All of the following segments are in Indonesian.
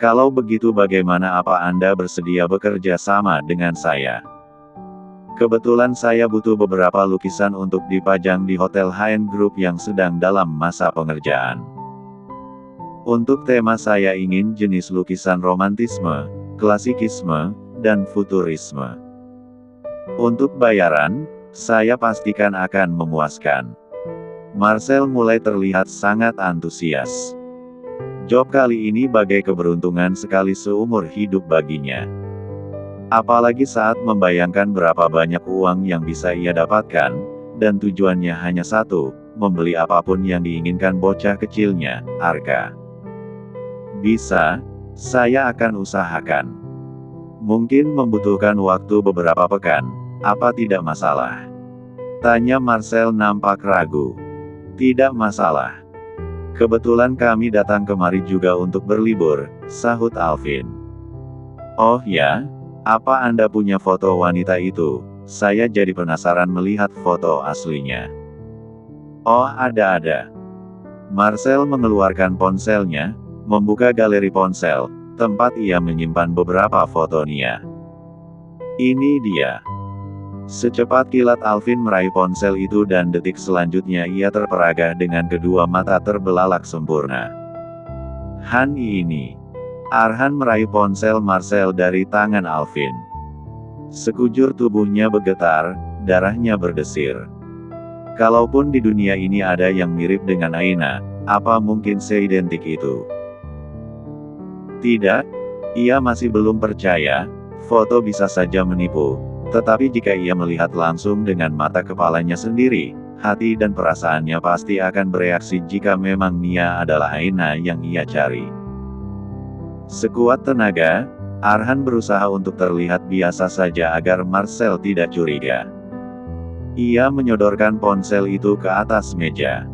Kalau begitu bagaimana apa Anda bersedia bekerja sama dengan saya? Kebetulan saya butuh beberapa lukisan untuk dipajang di Hotel Hyatt Group yang sedang dalam masa pengerjaan. Untuk tema saya ingin jenis lukisan romantisme, klasikisme, dan futurisme. Untuk bayaran, saya pastikan akan memuaskan. Marcel mulai terlihat sangat antusias. Job kali ini bagai keberuntungan sekali seumur hidup baginya. Apalagi saat membayangkan berapa banyak uang yang bisa ia dapatkan, dan tujuannya hanya satu, membeli apapun yang diinginkan bocah kecilnya, Arka. Bisa, saya akan usahakan. Mungkin membutuhkan waktu beberapa pekan, apa tidak masalah? Tanya Marcel nampak ragu. Tidak masalah. Kebetulan kami datang kemari juga untuk berlibur, sahut Alvin. Oh ya? Apa Anda punya foto wanita itu? Saya jadi penasaran melihat foto aslinya. Oh, ada. Marcel mengeluarkan ponselnya, membuka galeri ponsel, tempat ia menyimpan beberapa foto Nia. Ini dia. Secepat kilat Alvin meraih ponsel itu dan detik selanjutnya ia terperagah dengan kedua mata terbelalak sempurna. Han ini. Arhan meraih ponsel Marcel dari tangan Alvin. Sekujur tubuhnya bergetar, darahnya berdesir. Kalaupun di dunia ini ada yang mirip dengan Aina, apa mungkin seidentik itu? Tidak, ia masih belum percaya, foto bisa saja menipu, tetapi jika ia melihat langsung dengan mata kepalanya sendiri, hati dan perasaannya pasti akan bereaksi jika memang Nia adalah Aina yang ia cari. Sekuat tenaga, Arhan berusaha untuk terlihat biasa saja agar Marcel tidak curiga. Ia menyodorkan ponsel itu ke atas meja.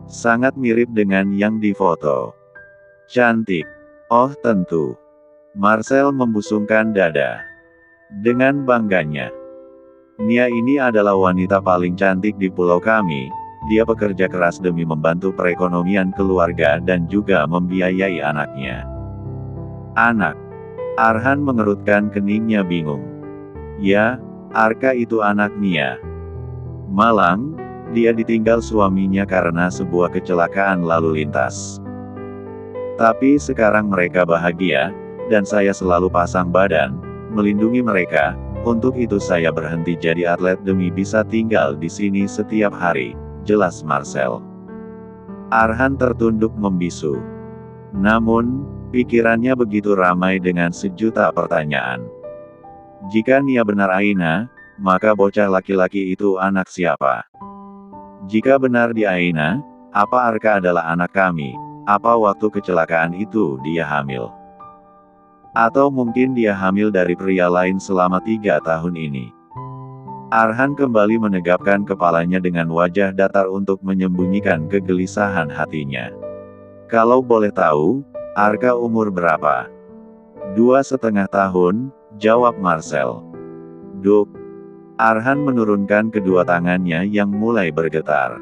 Sangat mirip dengan yang difoto. Cantik. Oh tentu. Marcel membusungkan dada. Dengan bangganya. Nia ini adalah wanita paling cantik di pulau kami. Dia bekerja keras demi membantu perekonomian keluarga dan juga membiayai anaknya. Anak. Arhan mengerutkan keningnya bingung. Ya, Arka itu anak Nia. Malang, dia ditinggal suaminya karena sebuah kecelakaan lalu lintas. Tapi sekarang mereka bahagia, dan saya selalu pasang badan, melindungi mereka, untuk itu saya berhenti jadi atlet demi bisa tinggal di sini setiap hari, jelas Marcel. Arhan tertunduk membisu. Namun, pikirannya begitu ramai dengan sejuta pertanyaan. Jika Nia benar Aina, maka bocah laki-laki itu anak siapa? Jika benar dia Aina, apa Arka adalah anak kami? Apa waktu kecelakaan itu dia hamil? Atau mungkin dia hamil dari pria lain selama 3 tahun ini? Arhan kembali menegapkan kepalanya dengan wajah datar untuk menyembunyikan kegelisahan hatinya. Kalau boleh tahu, Arka umur berapa? 2,5 tahun, jawab Marcel. Duk. Arhan menurunkan kedua tangannya yang mulai bergetar.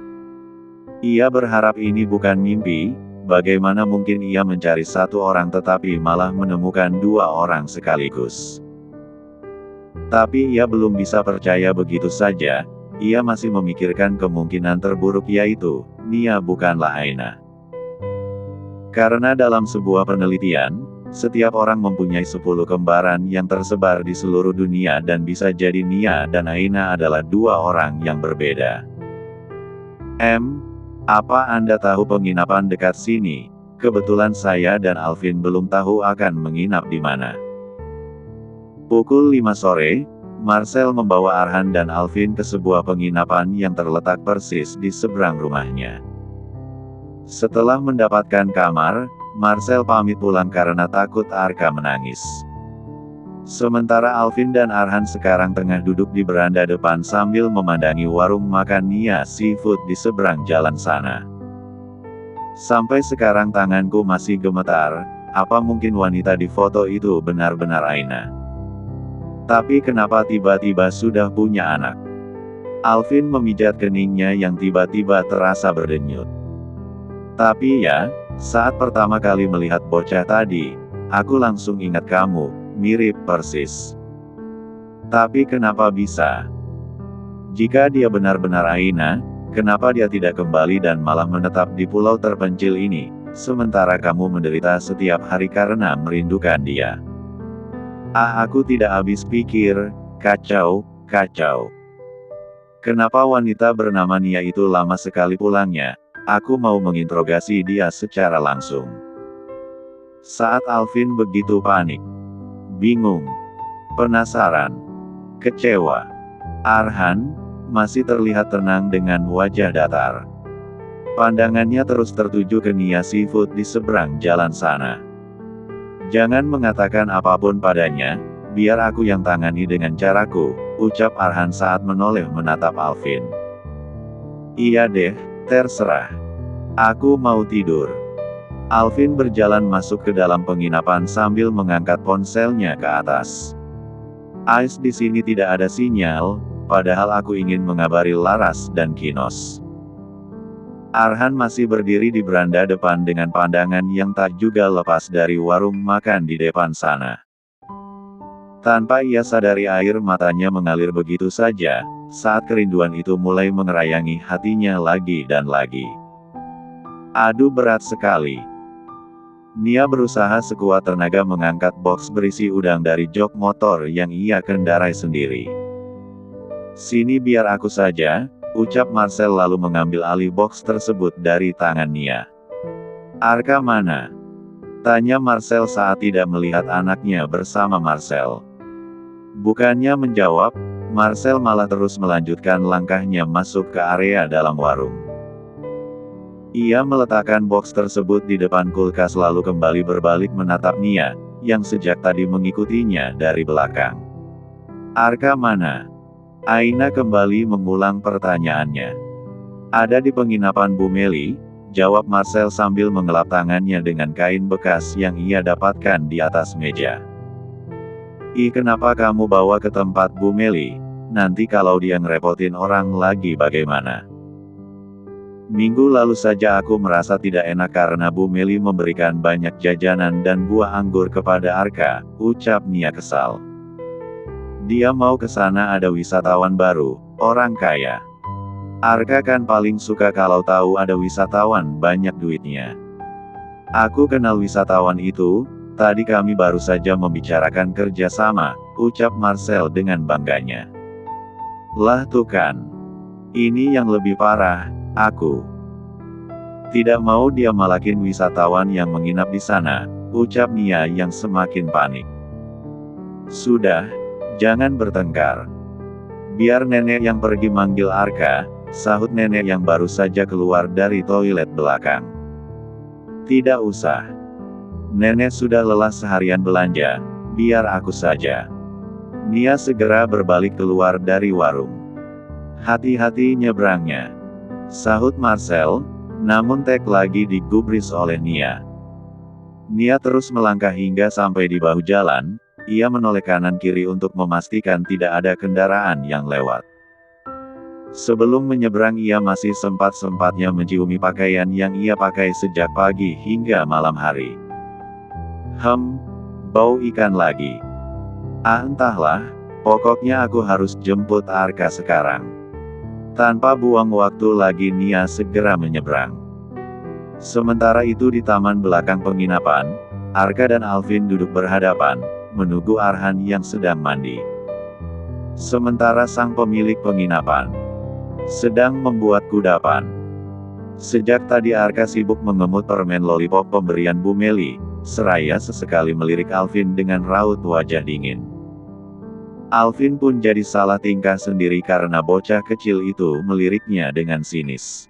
Ia berharap ini bukan mimpi, bagaimana mungkin ia mencari satu orang tetapi malah menemukan 2 orang sekaligus. Tapi ia belum bisa percaya begitu saja, ia masih memikirkan kemungkinan terburuk yaitu, Nia bukanlah Aina. Karena dalam sebuah penelitian, setiap orang mempunyai 10 kembaran yang tersebar di seluruh dunia dan bisa jadi Nia dan Aina adalah 2 orang yang berbeda. Apa Anda tahu penginapan dekat sini? Kebetulan saya dan Alvin belum tahu akan menginap di mana. Pukul 5 sore, Marcel membawa Arhan dan Alvin ke sebuah penginapan yang terletak persis di seberang rumahnya. Setelah mendapatkan kamar, Marcel pamit pulang karena takut Arka menangis. Sementara Alvin dan Arhan sekarang tengah duduk di beranda depan sambil memandangi warung makan Nia Seafood di seberang jalan sana. Sampai sekarang tanganku masih gemetar, apa mungkin wanita di foto itu benar-benar Aina? Tapi kenapa tiba-tiba sudah punya anak? Alvin memijat keningnya yang tiba-tiba terasa berdenyut. Tapi ya, saat pertama kali melihat bocah tadi, Aku langsung ingat kamu, mirip persis. Tapi kenapa bisa? Jika dia benar-benar Aina, kenapa dia tidak kembali dan malah menetap di pulau terpencil ini, sementara kamu menderita setiap hari karena merindukan dia? Aku tidak habis pikir, kacau. Kenapa wanita bernama Nia itu lama sekali pulangnya? Aku mau menginterogasi dia secara langsung. Saat Alvin begitu panik, bingung, penasaran, kecewa, Arhan masih terlihat tenang dengan wajah datar. Pandangannya terus tertuju ke Nia Seafood di seberang jalan sana. Jangan mengatakan apapun padanya, biar aku yang tangani dengan caraku, ucap Arhan saat menoleh menatap Alvin. Iya deh, terserah. Aku mau tidur. Alvin berjalan masuk ke dalam penginapan sambil mengangkat ponselnya ke atas. Ais di sini tidak ada sinyal, padahal aku ingin mengabari Laras dan Kinos. Arhan masih berdiri di beranda depan dengan pandangan yang tak juga lepas dari warung makan di depan sana. Tanpa ia sadari air matanya mengalir begitu saja, saat kerinduan itu mulai mengerayangi hatinya lagi dan lagi. Aduh, berat sekali. Nia berusaha sekuat tenaga mengangkat box berisi udang dari jok motor yang ia kendarai sendiri. Sini biar aku saja, ucap Marcel lalu mengambil alih box tersebut dari tangan Nia. Arka mana? Tanya Marcel saat tidak melihat anaknya bersama Marcel. Bukannya menjawab, Marcel malah terus melanjutkan langkahnya masuk ke area dalam warung. Ia meletakkan box tersebut di depan kulkas lalu kembali berbalik menatap Nia, yang sejak tadi mengikutinya dari belakang. Arka mana? Aina kembali mengulang pertanyaannya. Ada di penginapan Bu Meli, jawab Marcel sambil mengelap tangannya dengan kain bekas yang ia dapatkan di atas meja. Kenapa kamu bawa ke tempat Bu Meli? Nanti kalau dia ngerepotin orang lagi bagaimana? Minggu lalu saja aku merasa tidak enak karena Bu Meli memberikan banyak jajanan dan buah anggur kepada Arka, ucap Nia kesal. Dia mau ke sana ada wisatawan baru, orang kaya. Arka kan paling suka kalau tahu ada wisatawan banyak duitnya. Aku kenal wisatawan itu, tadi kami baru saja membicarakan kerjasama, ucap Marcel dengan bangganya. Lah tuh kan. Ini yang lebih parah. Aku tidak mau dia malakin wisatawan yang menginap di sana, ucap Nia yang semakin panik. Sudah, jangan bertengkar. Biar nenek yang pergi manggil Arka, sahut nenek yang baru saja keluar dari toilet belakang. Tidak usah. Nenek sudah lelah seharian belanja, biar aku saja. Nia segera berbalik keluar dari warung. Hati-hati nyebrangnya, sahut Marcel, namun tek lagi digubris oleh Nia. Nia terus melangkah hingga sampai di bahu jalan, ia menoleh kanan kiri untuk memastikan tidak ada kendaraan yang lewat. Sebelum menyeberang ia masih sempat-sempatnya menciumi pakaian yang ia pakai sejak pagi hingga malam hari. Bau ikan lagi. Entahlah, pokoknya aku harus jemput Arka sekarang. Tanpa buang waktu lagi Nia segera menyeberang. Sementara itu di taman belakang penginapan, Arka dan Alvin duduk berhadapan, menunggu Arhan yang sedang mandi. Sementara sang pemilik penginapan sedang membuat kudapan. Sejak tadi Arka sibuk mengemut permen lollipop pemberian Bu Meli, seraya sesekali melirik Alvin dengan raut wajah dingin. Alvin pun jadi salah tingkah sendiri karena bocah kecil itu meliriknya dengan sinis.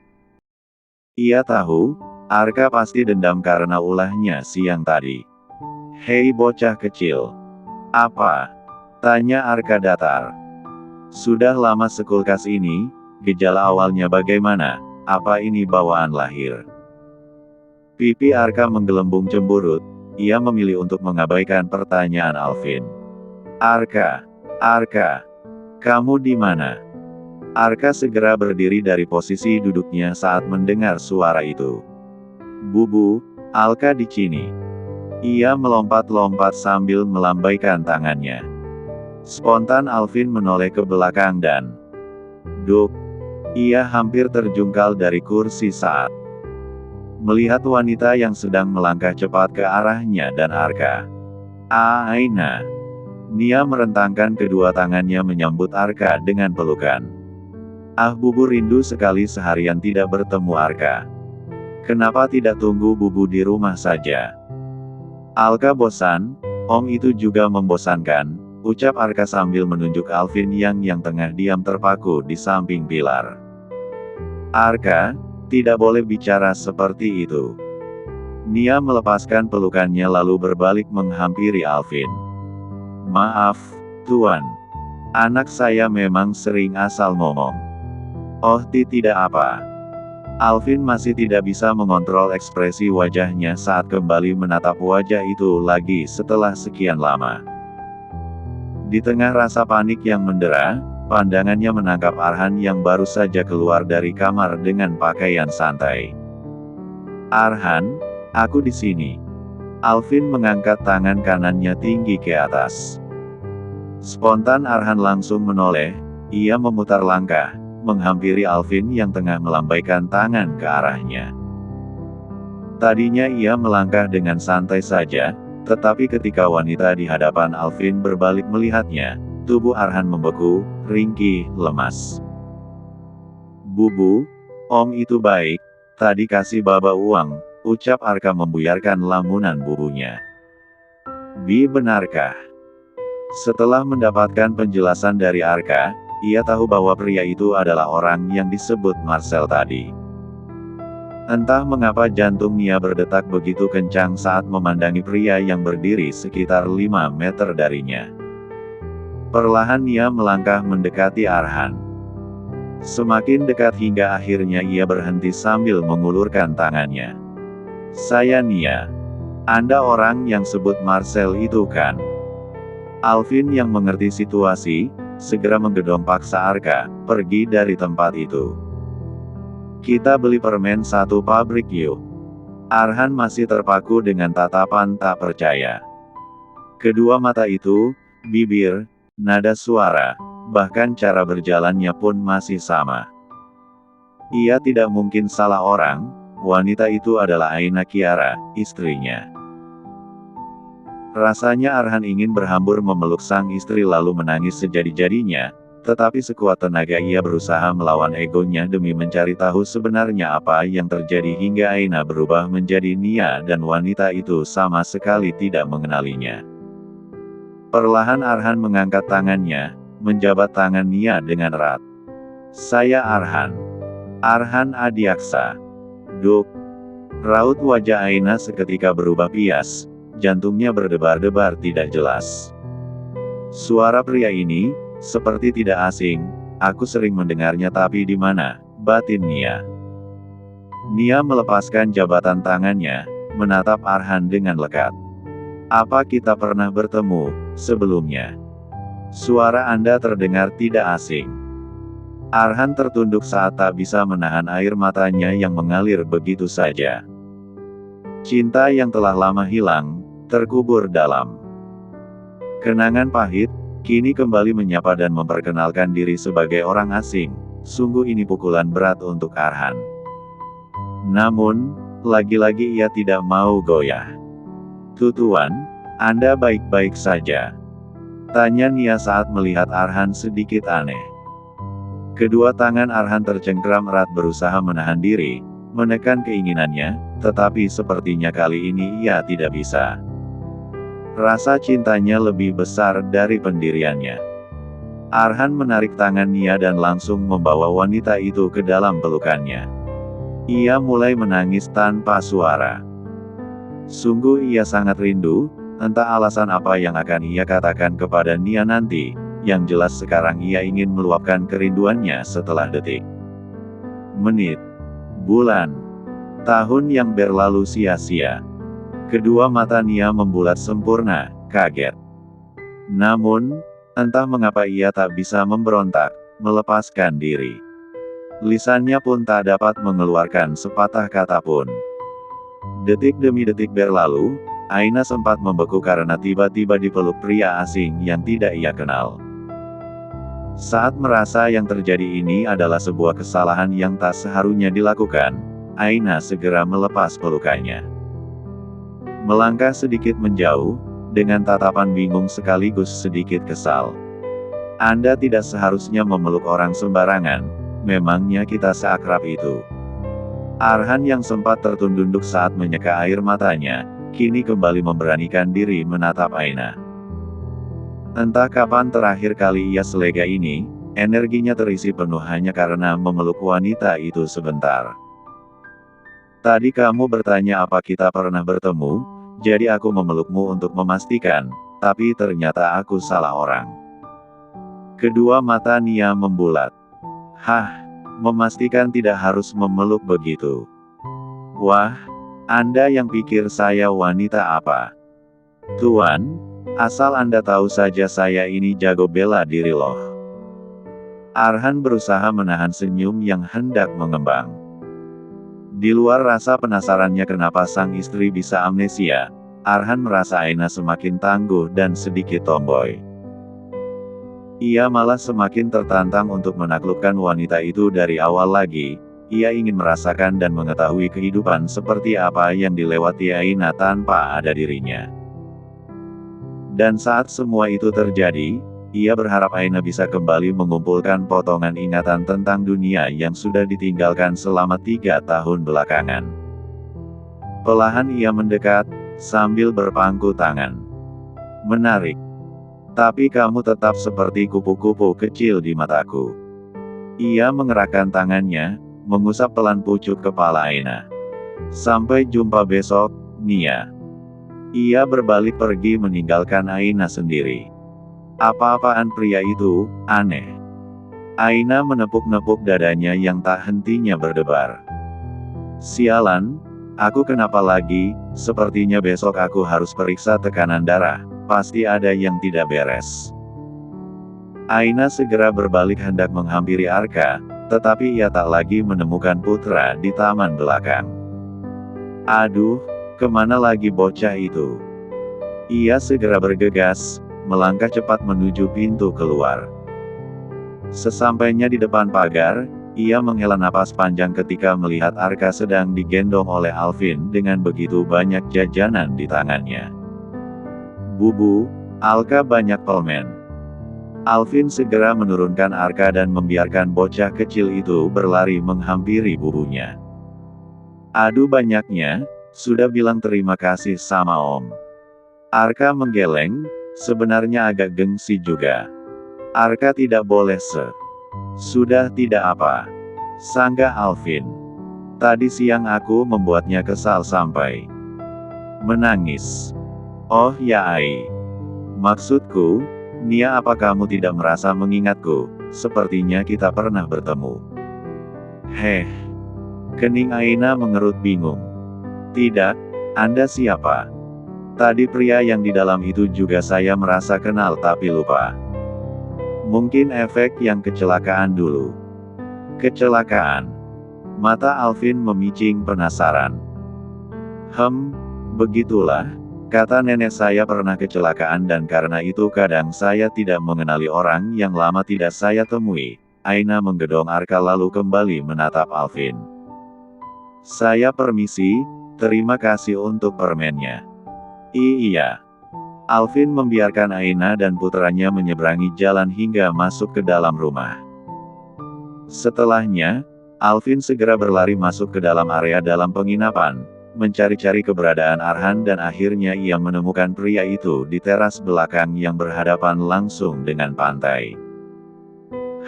Ia tahu, Arka pasti dendam karena ulahnya siang tadi. Hei bocah kecil. Apa? Tanya Arka datar. Sudah lama sekulkas ini, gejala awalnya bagaimana? Apa ini bawaan lahir? Pipi Arka menggelembung cemburut, ia memilih untuk mengabaikan pertanyaan Alvin. Arka, kamu di mana? Arka segera berdiri dari posisi duduknya saat mendengar suara itu. Bubu, Alka di sini. Ia melompat-lompat sambil melambaikan tangannya. Spontan Alvin menoleh ke belakang dan duk. Ia hampir terjungkal dari kursi saat melihat wanita yang sedang melangkah cepat ke arahnya dan Arka. Aina. Nia merentangkan kedua tangannya menyambut Arka dengan pelukan. Bubu rindu sekali seharian tidak bertemu Arka. Kenapa tidak tunggu Bubu di rumah saja? Alka bosan, Om itu juga membosankan, ucap Arka sambil menunjuk Alvin yang tengah diam terpaku di samping pilar. Arka, tidak boleh bicara seperti itu. Nia melepaskan pelukannya lalu berbalik menghampiri Alvin. Maaf, Tuan. Anak saya memang sering asal ngomong. Oh tidak apa. Alvin masih tidak bisa mengontrol ekspresi wajahnya saat kembali menatap wajah itu lagi setelah sekian lama. Di tengah rasa panik yang mendera, pandangannya menangkap Arhan yang baru saja keluar dari kamar dengan pakaian santai. Arhan, aku di sini. Alvin mengangkat tangan kanannya tinggi ke atas. Spontan Arhan langsung menoleh, ia memutar langkah, menghampiri Alvin yang tengah melambaikan tangan ke arahnya. Tadinya ia melangkah dengan santai saja, tetapi ketika wanita di hadapan Alvin berbalik melihatnya, tubuh Arhan membeku, ringkih, lemas. Bubu, Om itu baik, tadi kasih Baba uang, ucap Arka membuyarkan lamunan bubunya. Benarkah? Setelah mendapatkan penjelasan dari Arka, ia tahu bahwa pria itu adalah orang yang disebut Marcel tadi. Entah mengapa jantung Nia berdetak begitu kencang saat memandangi pria yang berdiri sekitar 5 meter darinya. Perlahan Nia melangkah mendekati Arhan. Semakin dekat hingga akhirnya ia berhenti sambil mengulurkan tangannya. Saya Nia. Anda orang yang sebut Marcel itu kan? Alvin yang mengerti situasi, segera menggedong paksa Arka, pergi dari tempat itu. Kita beli permen satu pabrik yuk. Arhan masih terpaku dengan tatapan tak percaya. Kedua mata itu, bibir, nada suara, bahkan cara berjalannya pun masih sama. Ia tidak mungkin salah orang, wanita itu adalah Aina Kiara, istrinya. Rasanya Arhan ingin berhambur memeluk sang istri lalu menangis sejadi-jadinya, tetapi sekuat tenaga ia berusaha melawan egonya demi mencari tahu sebenarnya apa yang terjadi hingga Aina berubah menjadi Nia dan wanita itu sama sekali tidak mengenalinya. Perlahan Arhan mengangkat tangannya, menjabat tangan Nia dengan erat. Saya Arhan. Arhan Adiaksa. Duk. Raut wajah Aina seketika berubah pias. Jantungnya berdebar-debar tidak jelas. Suara pria ini, seperti tidak asing, aku sering mendengarnya tapi di mana, batin Nia. Nia melepaskan jabatan tangannya, menatap Arhan dengan lekat. Apa kita pernah bertemu, sebelumnya? Suara Anda terdengar tidak asing. Arhan tertunduk saat tak bisa menahan air matanya yang mengalir begitu saja. Cinta yang telah lama hilang, terkubur dalam kenangan pahit, kini kembali menyapa dan memperkenalkan diri sebagai orang asing. Sungguh ini pukulan berat untuk Arhan. Namun, lagi-lagi ia tidak mau goyah. Tuan, Anda baik-baik saja? Tanya Nia saat melihat Arhan sedikit aneh. Kedua tangan Arhan tercengkram erat berusaha menahan diri, menekan keinginannya, tetapi sepertinya kali ini ia tidak bisa. Rasa cintanya lebih besar dari pendiriannya. Arhan menarik tangan Nia dan langsung membawa wanita itu ke dalam pelukannya. Ia mulai menangis tanpa suara. Sungguh ia sangat rindu, entah alasan apa yang akan ia katakan kepada Nia nanti, yang jelas sekarang ia ingin meluapkan kerinduannya setelah detik, menit, bulan, tahun yang berlalu sia-sia. Kedua mata Nia membulat sempurna, kaget. Namun, entah mengapa ia tak bisa memberontak, melepaskan diri. Lisannya pun tak dapat mengeluarkan sepatah kata pun. Detik demi detik berlalu, Aina sempat membeku karena tiba-tiba dipeluk pria asing yang tidak ia kenal. Saat merasa yang terjadi ini adalah sebuah kesalahan yang tak seharusnya dilakukan, Aina segera melepas pelukannya. Melangkah sedikit menjauh, dengan tatapan bingung sekaligus sedikit kesal. Anda tidak seharusnya memeluk orang sembarangan, memangnya kita seakrab itu. Arhan yang sempat tertunduk saat menyeka air matanya, kini kembali memberanikan diri menatap Aina. Entah kapan terakhir kali ia selega ini, energinya terisi penuh hanya karena memeluk wanita itu sebentar. Tadi kamu bertanya apa kita pernah bertemu, jadi aku memelukmu untuk memastikan, tapi ternyata aku salah orang. Kedua mata Nia membulat. Hah, memastikan tidak harus memeluk begitu. Wah, Anda yang pikir saya wanita apa? Tuan, asal Anda tahu saja saya ini jago bela diri loh. Arhan berusaha menahan senyum yang hendak mengembang. Di luar rasa penasarannya kenapa sang istri bisa amnesia, Arhan merasa Aina semakin tangguh dan sedikit tomboy. Ia malah semakin tertantang untuk menaklukkan wanita itu dari awal lagi. Ia ingin merasakan dan mengetahui kehidupan seperti apa yang dilewati Aina tanpa ada dirinya. Dan saat semua itu terjadi, ia berharap Aina bisa kembali mengumpulkan potongan ingatan tentang dunia yang sudah ditinggalkan selama 3 tahun belakangan. Perlahan ia mendekat, sambil berpangku tangan. Menarik. Tapi kamu tetap seperti kupu-kupu kecil di mataku. Ia mengerahkan tangannya, mengusap pelan pucuk kepala Aina. Sampai jumpa besok, Nia. Ia berbalik pergi meninggalkan Aina sendiri. Apa-apaan pria itu, aneh. Aina menepuk-nepuk dadanya yang tak hentinya berdebar. Sialan, aku kenapa lagi, sepertinya besok aku harus periksa tekanan darah. Pasti ada yang tidak beres. Aina segera berbalik hendak menghampiri Arka, tetapi ia tak lagi menemukan putra di taman belakang. Aduh, kemana lagi bocah itu? Ia segera bergegas, melangkah cepat menuju pintu keluar. Sesampainya di depan pagar, ia menghela napas panjang ketika melihat Arka sedang digendong oleh Alvin dengan begitu banyak jajanan di tangannya. Bubu, Alka banyak permen. Alvin segera menurunkan Arka dan membiarkan bocah kecil itu berlari menghampiri bubunya. Aduh banyaknya, sudah bilang terima kasih sama Om. Arka menggeleng, sebenarnya agak gengsi juga. Arka tidak boleh Sudah tidak apa. Sanggah Alvin. Tadi siang aku membuatnya kesal sampai menangis. Oh ya Ai. Maksudku, Nia apa kamu tidak merasa mengingatku, sepertinya kita pernah bertemu. Heh. Kening Aina mengerut bingung. Tidak, Anda siapa? Tadi pria yang di dalam itu juga saya merasa kenal tapi lupa. Mungkin efek yang kecelakaan dulu. Kecelakaan? Mata Alvin memicing penasaran. Begitulah. Kata nenek saya pernah kecelakaan dan karena itu kadang saya tidak mengenali orang yang lama tidak saya temui. Aina menggedong Arka lalu kembali menatap Alvin. Saya permisi, terima kasih untuk permennya. Iya. Alvin membiarkan Aina dan putranya menyeberangi jalan hingga masuk ke dalam rumah. Setelahnya, Alvin segera berlari masuk ke dalam area dalam penginapan, mencari-cari keberadaan Arhan dan akhirnya ia menemukan pria itu di teras belakang yang berhadapan langsung dengan pantai.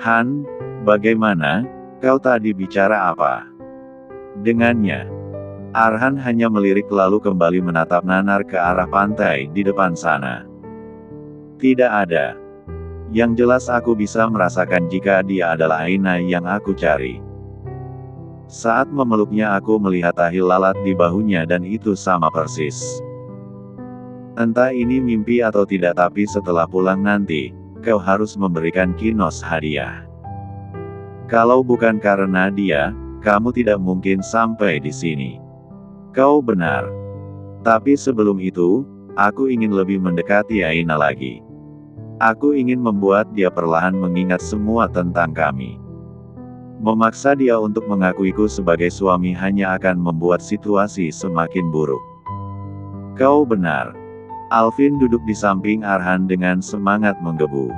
Han, bagaimana? Kau tadi bicara apa dengannya? Arhan hanya melirik lalu kembali menatap nanar ke arah pantai di depan sana. Tidak ada. Yang jelas aku bisa merasakan jika dia adalah Aina yang aku cari. Saat memeluknya aku melihat tahi lalat di bahunya dan itu sama persis. Entah ini mimpi atau tidak tapi setelah pulang nanti, kau harus memberikan Kinos hadiah. Kalau bukan karena dia, kamu tidak mungkin sampai di sini. Kau benar. Tapi sebelum itu, aku ingin lebih mendekati Aina lagi. Aku ingin membuat dia perlahan mengingat semua tentang kami. Memaksa dia untuk mengakuiku sebagai suami hanya akan membuat situasi semakin buruk. Kau benar. Alvin duduk di samping Arhan dengan semangat menggebu.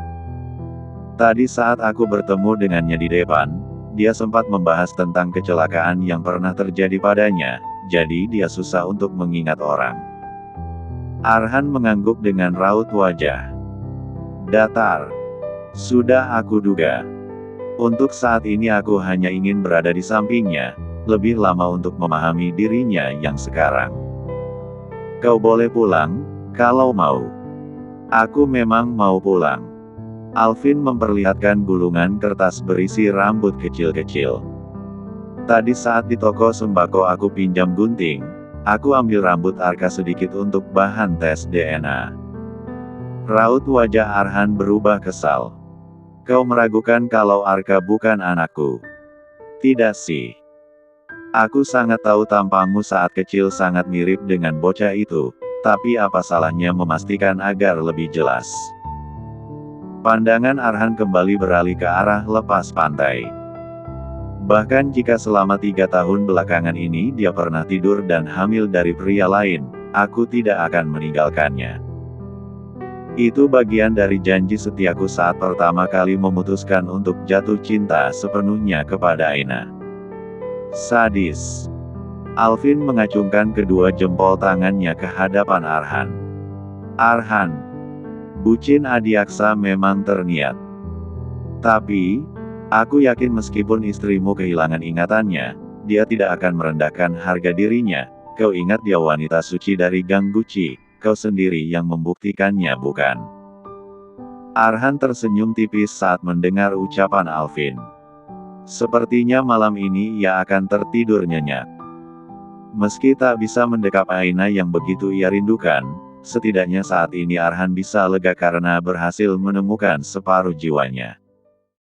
Tadi saat aku bertemu dengannya di depan, dia sempat membahas tentang kecelakaan yang pernah terjadi padanya, jadi dia susah untuk mengingat orang. Arhan mengangguk dengan raut wajah datar. Sudah aku duga. Untuk saat ini aku hanya ingin berada di sampingnya, lebih lama untuk memahami dirinya yang sekarang. Kau boleh pulang, kalau mau. Aku memang mau pulang. Alvin memperlihatkan gulungan kertas berisi rambut kecil-kecil. Tadi saat di toko sembako aku pinjam gunting, aku ambil rambut Arka sedikit untuk bahan tes DNA. Raut wajah Arhan berubah kesal. Kau meragukan kalau Arka bukan anakku? Tidak sih. Aku sangat tahu tampangmu saat kecil sangat mirip dengan bocah itu, tapi apa salahnya memastikan agar lebih jelas? Pandangan Arhan kembali beralih ke arah lepas pantai. Bahkan jika selama 3 tahun belakangan ini dia pernah tidur dan hamil dari pria lain, aku tidak akan meninggalkannya. Itu bagian dari janji setiaku saat pertama kali memutuskan untuk jatuh cinta sepenuhnya kepada Aina. Sadis. Alvin mengacungkan kedua jempol tangannya ke hadapan Arhan. Arhan. Bucin Adiaksa memang terniat. Tapi, aku yakin meskipun istrimu kehilangan ingatannya, dia tidak akan merendahkan harga dirinya. Kau ingat dia wanita suci dari Gang Guci. Kau sendiri yang membuktikannya bukan? Arhan tersenyum tipis saat mendengar ucapan Alvin. Sepertinya malam ini ia akan tertidur nyenyak. Meski tak bisa mendekap Aina yang begitu ia rindukan, setidaknya saat ini Arhan bisa lega karena berhasil menemukan separuh jiwanya.